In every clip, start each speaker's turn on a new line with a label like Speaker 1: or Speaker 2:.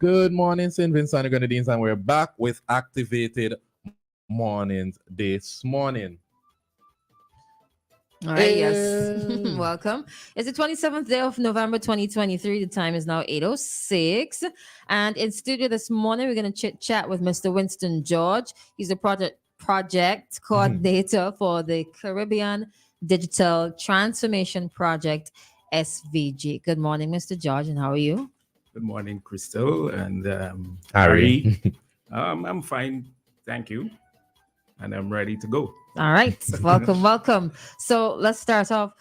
Speaker 1: Good morning, St. Vincent and Grenadines, and we're back with activated mornings this morning.
Speaker 2: All right, yes.
Speaker 1: Eh,
Speaker 2: Welcome. It's the 27th day of November 2023. The time is now 8:06. And in studio this morning, we're going to chit chat with Mr. Winston George. He's the project coordinator for the Caribbean Digital Transformation Project, SVG. Good morning, Mr. George, and how are you?
Speaker 3: Good morning, Christal and
Speaker 1: Harry.
Speaker 3: Harry. I'm fine, thank you, and I'm ready to go.
Speaker 2: All right. Welcome, welcome. So let's start off.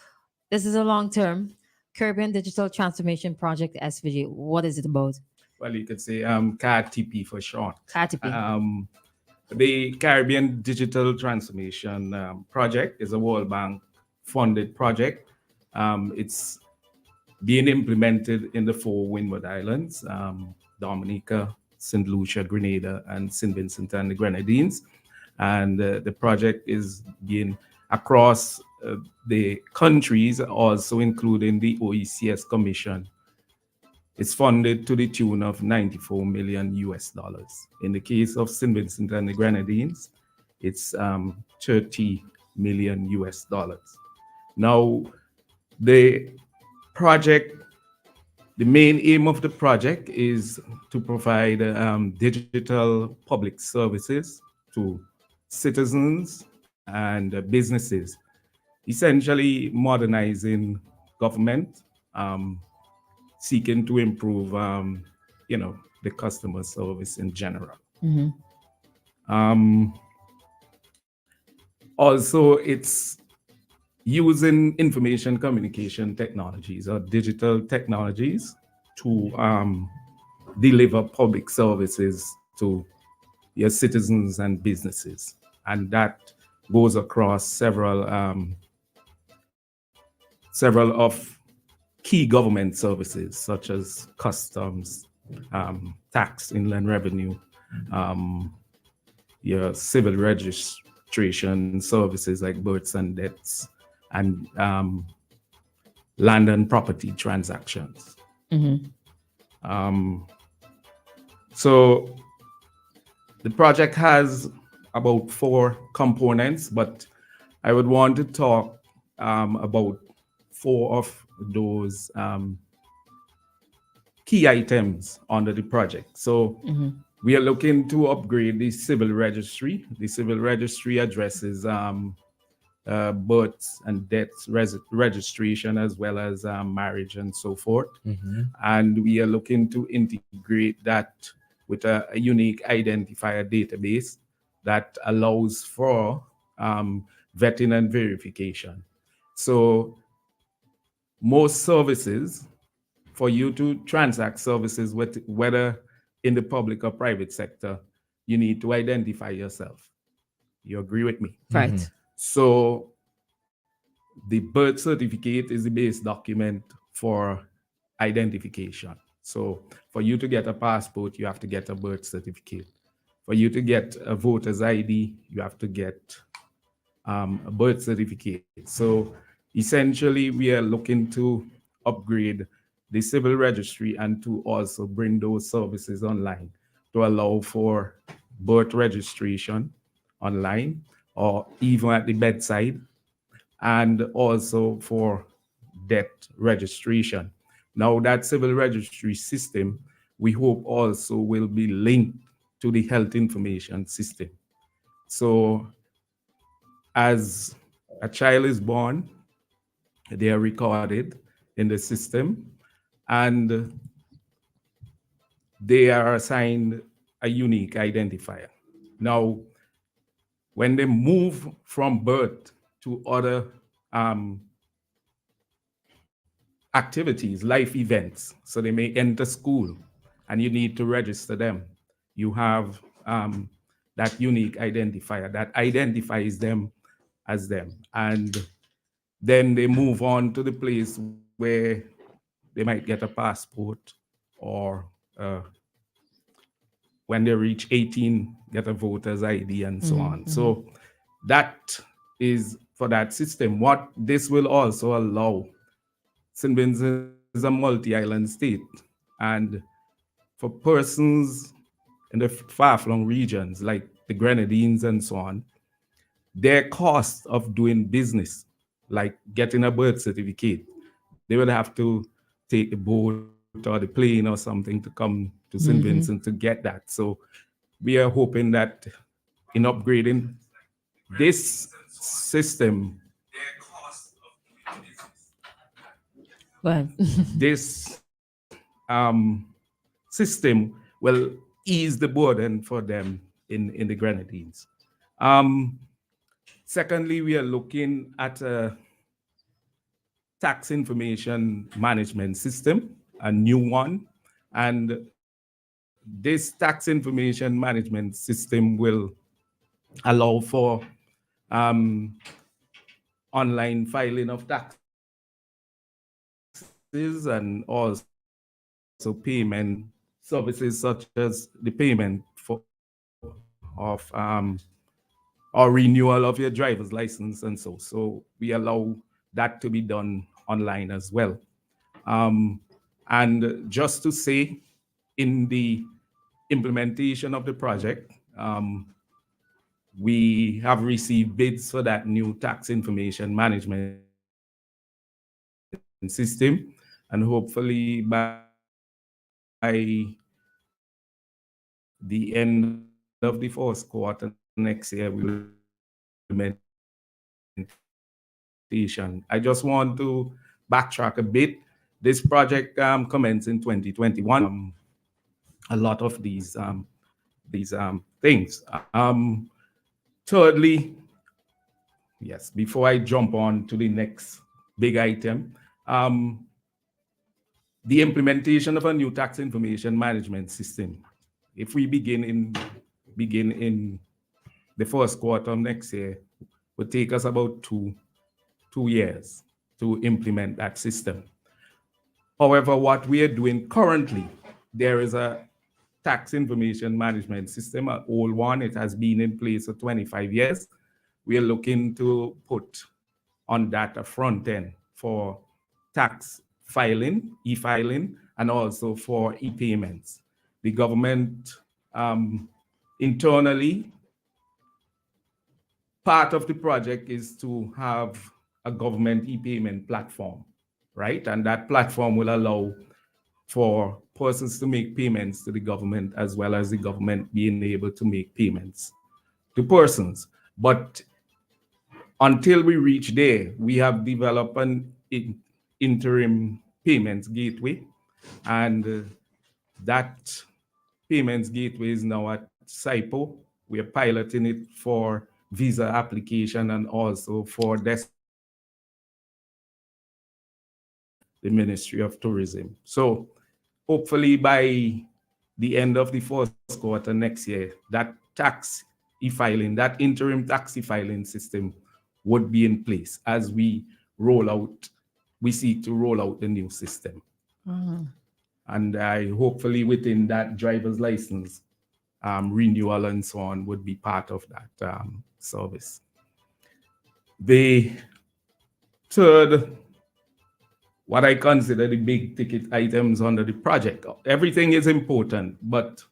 Speaker 2: This is a long term Caribbean Digital Transformation Project, SVG. What is it about?
Speaker 3: Well, you could say CARTP for short.
Speaker 2: KTP.
Speaker 3: The Caribbean Digital Transformation Project is a World Bank funded project. It's being implemented in the four Windward Islands, Dominica, St. Lucia, Grenada, and St. Vincent and the Grenadines. And the project is being across the countries, also including the OECS Commission. It's funded to the tune of 94 million US dollars. In the case of St. Vincent and the Grenadines, it's 30 million US dollars. Now, the project, the main aim of the project is to provide digital public services to citizens and businesses, essentially modernizing government, seeking to improve, the customer service in general.
Speaker 2: Mhm.
Speaker 3: Also, it's using information communication technologies or digital technologies to deliver public services to your citizens and businesses. And that goes across several of key government services such as customs, tax, inland revenue, your civil registration services like births and deaths, and land and property transactions.
Speaker 2: Mhm.
Speaker 3: So the project has about 4 components, but I would want to talk about 4 of those key items under the project. So we are looking to upgrade the civil registry. The civil registry addresses births and deaths registration, as well as marriage and so forth. And we are looking to integrate that with a unique identifier database that allows for vetting and verification. So most services, for you to transact services, whether in the public or private sector, you need to identify yourself. You agree with me?
Speaker 2: Right.
Speaker 3: So the birth certificate is the base document for identification. So for you to get a passport, you have to get a birth certificate. For you to get a voter's ID, you have to get a birth certificate. So essentially, we are looking to upgrade the civil registry and to also bring those services online to allow for birth registration online or even at the bedside, and also for death registration. Now, that civil registry system, we hope also will be linked to the health information system. So as a child is born, they are recorded in the system, and they are assigned a unique identifier. Now, when they move from birth to other activities, life events, so they may enter school and you need to register them, you have that unique identifier that identifies them as them. And then they move on to the place where they might get a passport, or when they reach 18, get a voter's ID and so on. So that is for that system. What this will also allow, St. Vincent is a multi-island state, and for persons in the far-flung regions like the Grenadines and so on, their cost of doing business, like getting a birth certificate, they would have to take the boat or the plane or something to come to St. Vincent to get that. So we are hoping that in upgrading this system,
Speaker 2: Well,
Speaker 3: this system will ease the burden for them in the Grenadines. Secondly, we are looking at a tax information management system, a new one. And this tax information management system will allow for online filing of taxes and also payment services such as the payment of or renewal of your driver's license and so. So we allow that to be done online as well. And just to say, in the implementation of the project, we have received bids for that new tax information management system, and hopefully by the end of the first quarter next year, we will implementation. I just want to backtrack a bit. This project commenced in 2021. A lot of these things. Thirdly, yes, before I jump on to the next big item, the implementation of a new tax information management system. If we begin in the first quarter of next year, will take us about two years to implement that system. However, what we are doing currently, there is a tax information management system, an old one. It has been in place for 25 years. We are looking to put on that a front end for tax filing, e-filing, and also for e-payments. The government internally, part of the project is to have a government e-payment platform, right? And that platform will allow for persons to make payments to the government as well as the government being able to make payments to persons. But until we reach there, we have developed an interim payments gateway, and that payments gateway is now at SIPO. We are piloting it for visa application and also for the Ministry of Tourism. So hopefully by the end of the first quarter next year, that tax e-filing, that interim tax e-filing system would be in place as we seek to roll out the new system. And I hopefully within that driver's license renewal and so on would be part of that service. The third, what I consider the big ticket items under the project. Everything is important, but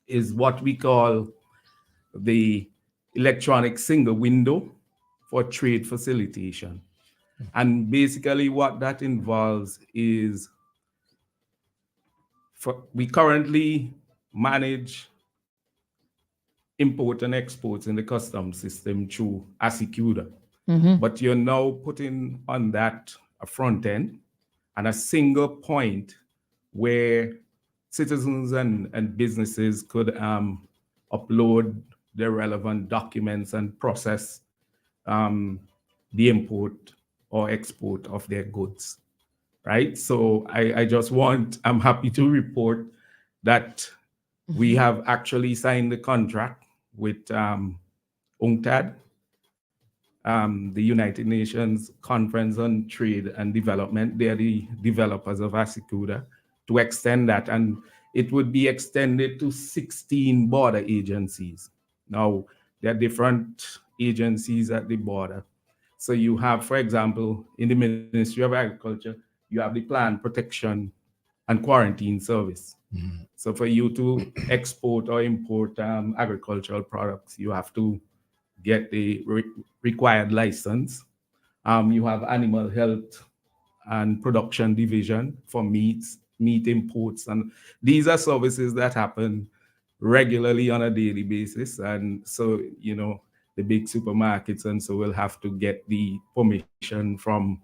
Speaker 3: is what we call the electronic single window for trade facilitation. And basically what that involves is we currently manage import and exports in the customs system through Asicuda. But you're now putting on that a front end and a single point where citizens and businesses could upload their relevant documents and process the import or export of their goods, right? So I'm happy to report that we have actually signed the contract with UNCTAD, the United Nations Conference on Trade and Development. They are the developers of Asicuda, to extend that. And it would be extended to 16 border agencies. Now, there are different agencies at the border. So you have, for example, in the Ministry of Agriculture, you have the Plant Protection and Quarantine Service. So for you to export or import agricultural products, you have to get the required license. You have animal health and production division for meat imports, and these are services that happen regularly on a daily basis. And so, the big supermarkets and so will have to get the permission from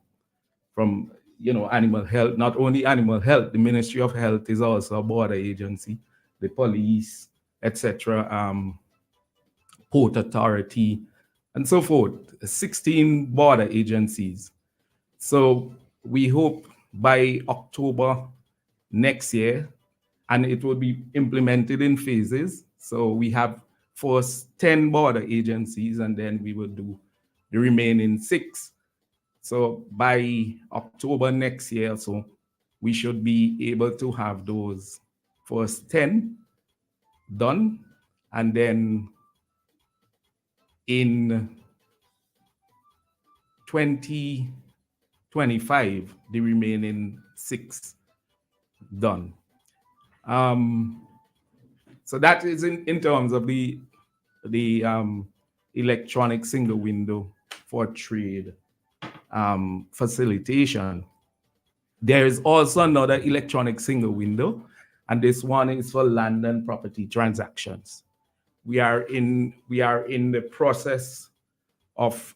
Speaker 3: animal health. Not only animal health, the Ministry of Health is also a border agency, the police, etc., port authority, and so forth. 16 border agencies. So we hope by October next year, and it will be implemented in phases. So we have first 10 border agencies, and then we will do the remaining 6. So by October next year, so we should be able to have those first 10 done, and then in 2025, the remaining 6 done. So that is in terms of the electronic single window for trade facilitation. There is also another electronic single window, and this one is for land and property transactions. We are in the process of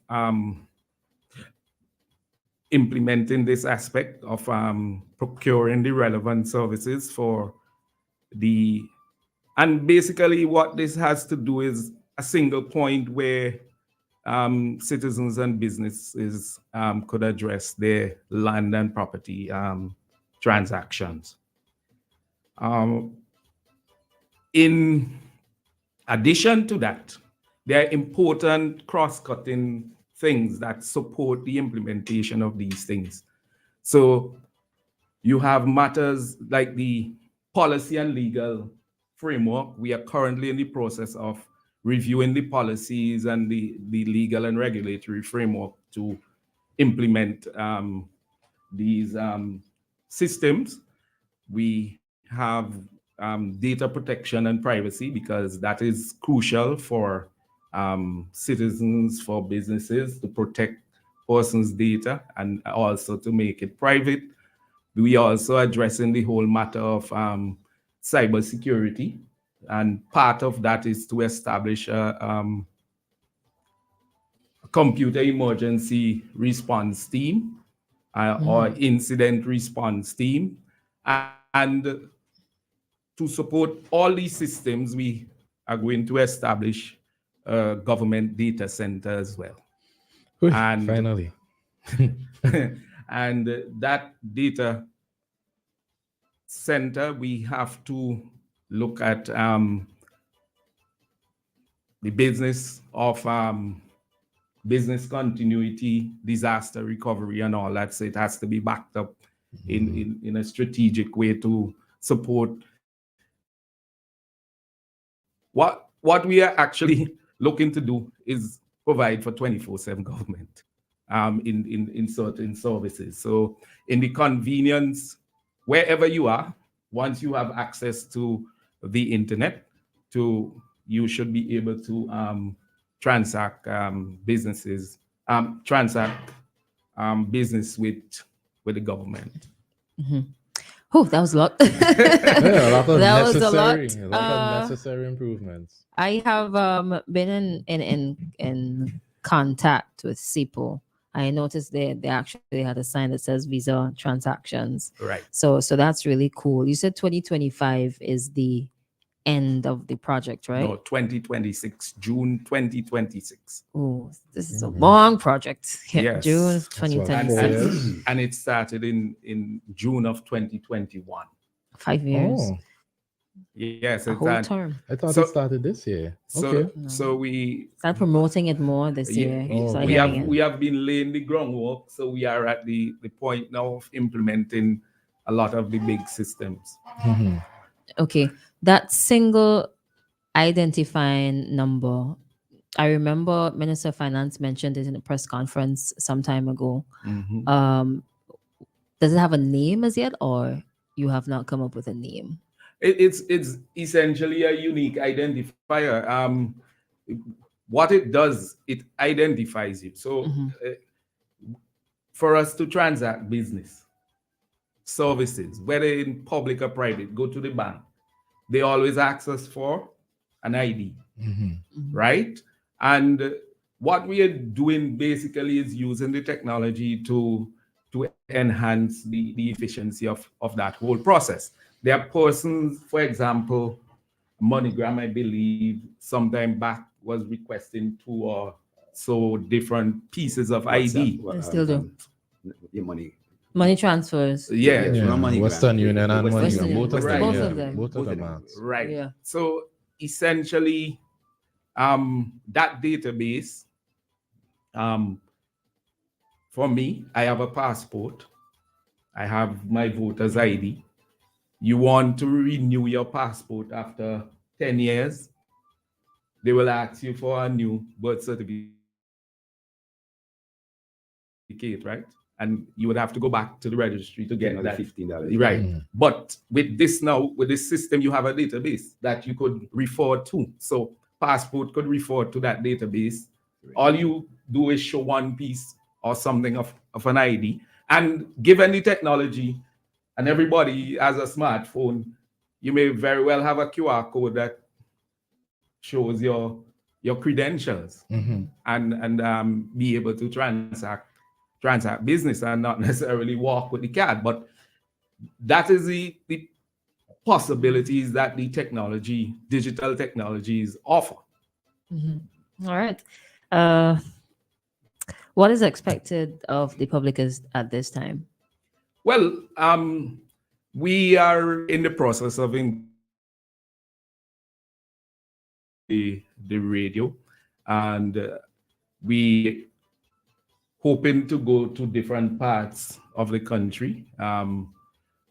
Speaker 3: implementing this aspect of procuring the relevant services for and basically what this has to do is a single point where citizens and businesses could address their land and property transactions. In addition to that, there are important cross-cutting things that support the implementation of these things. So you have matters like the policy and legal framework. We are currently in the process of reviewing the policies and the legal and regulatory framework to implement these systems. We have data protection and privacy, because that is crucial for citizens, for businesses, to protect persons' data and also to make it private. We are also addressing the whole matter of cybersecurity, and part of that is to establish a computer emergency response team or incident response team. And to support all these systems, we are going to establish a government data center as well. And
Speaker 1: finally.
Speaker 3: and that data center, we have to look at the business of business continuity, disaster recovery, and all that. So it has to be backed up in a strategic way to support what we are actually looking to do is provide for 24/7 government in certain services. So in the convenience, wherever you are, once you have access to the internet, you should be able to transact business with the government.
Speaker 2: Oh, that was a lot.
Speaker 1: Yeah, a lot of
Speaker 2: That was
Speaker 1: necessary,
Speaker 2: a
Speaker 1: a
Speaker 2: lot.
Speaker 1: lot of necessary improvements.
Speaker 2: I have been in contact with SIPO. I noticed they actually had a sign that says visa transactions.
Speaker 3: Right.
Speaker 2: So that's really cool. You said 2025 is the end of the project, right?
Speaker 3: No, 2026, June 2026.
Speaker 2: Oh, this is a long project.
Speaker 3: Yes.
Speaker 2: June
Speaker 1: That's what, 4
Speaker 2: 2026.
Speaker 1: years?
Speaker 3: And it started in June of 2021.
Speaker 2: 5 years.
Speaker 1: Oh,
Speaker 3: Yes,
Speaker 2: A
Speaker 3: it
Speaker 2: whole
Speaker 3: started.
Speaker 2: term.
Speaker 1: I thought
Speaker 3: So-
Speaker 1: it started this year. Okay.
Speaker 3: So we
Speaker 2: Start promoting it more this year.
Speaker 1: Oh,
Speaker 2: Start
Speaker 3: we
Speaker 2: hearing
Speaker 3: have
Speaker 2: it.
Speaker 3: we have been laying the groundwork. So we are at the point now of implementing a lot of the big systems.
Speaker 1: Mhm.
Speaker 2: Okay, that single identifying number. I remember Minister of Finance mentioned it in a press conference some time ago.
Speaker 3: Mhm.
Speaker 2: Does it have a name as yet, or you have not come up with a name?
Speaker 3: It's essentially a unique identifier. What it does, it identifies you. So for us to transact business services, whether in public or private, go to the bank, they always ask us for an ID, right? And what we are doing basically is using the technology to enhance the efficiency of that whole process. There are persons, for example, MoneyGram, I believe, sometime back was requesting 2 or so different pieces of ID.
Speaker 2: I still do.
Speaker 4: Your money.
Speaker 2: Money transfers.
Speaker 3: Yeah,
Speaker 4: It's not MoneyGram.
Speaker 1: Western Union and
Speaker 4: Western
Speaker 1: MoneyGram,
Speaker 4: Union.
Speaker 1: both of them.
Speaker 2: Both
Speaker 1: yeah,
Speaker 2: of them.
Speaker 1: Both of
Speaker 4: Both
Speaker 1: them.
Speaker 4: of them.
Speaker 1: Max.
Speaker 3: right.
Speaker 2: Yeah.
Speaker 3: So essentially, that database, for me, I have a passport, I have my voter's ID. You want to renew your passport after 10 years, they will ask you for a new birth certificate, right? And you would have to go back to the registry to get
Speaker 4: Another
Speaker 3: that.
Speaker 4: $15.
Speaker 3: Right. But with this now, with this system, you have a database that you could refer to. So passport could refer to that database. All you do is show one piece or something of an ID. And given the technology, and everybody has a smartphone, you may very well have a QR code that shows your credentials and be able to transact business and not necessarily walk with the card. But that is the possibilities that the digital technologies offer.
Speaker 2: All right. What is expected of the public at this time?
Speaker 3: Well, we are in the process of the radio, and we hoping to go to different parts of the country.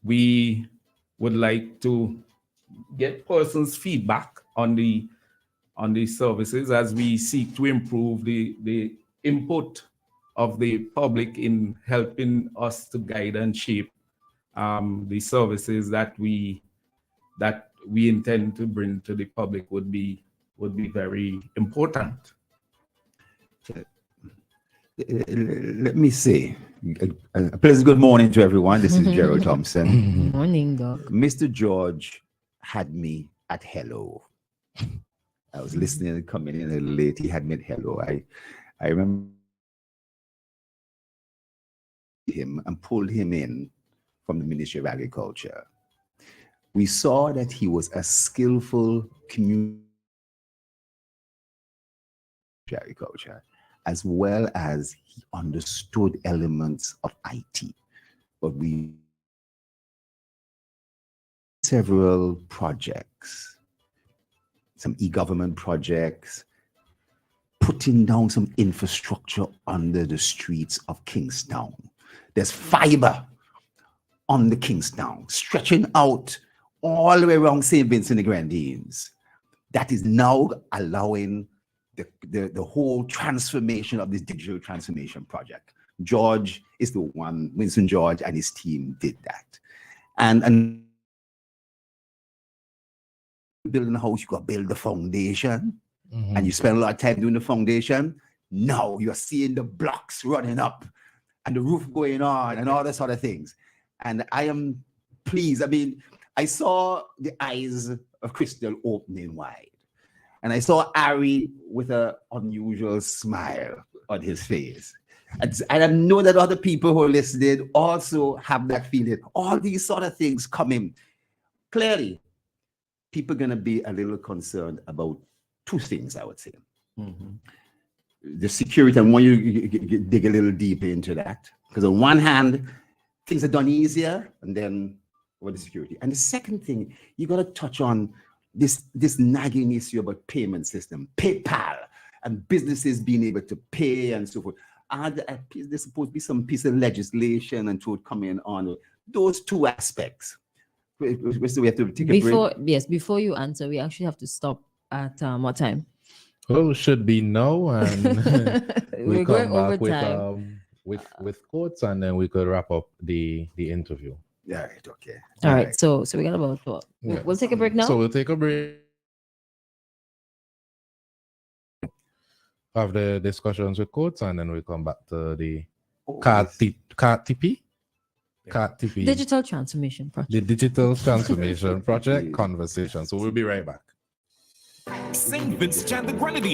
Speaker 3: We would like to get persons' feedback on the services as we seek to improve the input of the public in helping us to guide and shape the services that we intend to bring to the public would be very important.
Speaker 4: Let me say, a pleasant good morning to everyone. This is Gerald Thompson.
Speaker 2: Morning, Doc.
Speaker 4: Mr. George had me at hello. I was listening and coming in a little late. He had me at hello. I remember him and pulled him in from the Ministry of Agriculture. We saw that he was a skillful community agriculture, as well as he understood elements of IT. But we several projects, some e-government projects, putting down some infrastructure under the streets of Kingstown. There's fiber on the Kingstown, stretching out all the way around St. Vincent and the Grenadines. That is now allowing the whole transformation of this digital transformation project. George is the one, Winston George and his team did that. And building a house, you got to build the foundation, and you spend a lot of time doing the foundation. Now you're seeing the blocks running up and the roof going on and all those sort of things. And I am pleased. I mean, I saw the eyes of Christal opening wide. And I saw Ari with an unusual smile on his face. And I know that other people who are listening also have that feeling. All these sort of things coming. Clearly, people are going to be a little concerned about two things, I would say. The security, and when you dig a little deeper into that, because on one hand, things are done easier, and then with the security. And the second thing, you got to touch on this nagging issue about payment system, PayPal, and businesses being able to pay and so forth. There's supposed to be some piece of legislation and so coming on those two aspects. So we have to take a break.
Speaker 2: Yes, before you answer, we actually have to stop at what time?
Speaker 1: Well, should be now, and we
Speaker 2: We're going
Speaker 1: come back
Speaker 2: over time.
Speaker 1: with quotes, and then we could wrap up the interview.
Speaker 4: Yeah, right, okay.
Speaker 2: All right. So we got about what?
Speaker 1: Yeah.
Speaker 2: We'll take a break now.
Speaker 1: So we'll take a break. Have the discussions with coach, and then we come back to the CARTP.
Speaker 2: Digital transformation project.
Speaker 1: The digital transformation project conversation. So we'll be right back.
Speaker 5: St. Vincent and the Grenadines.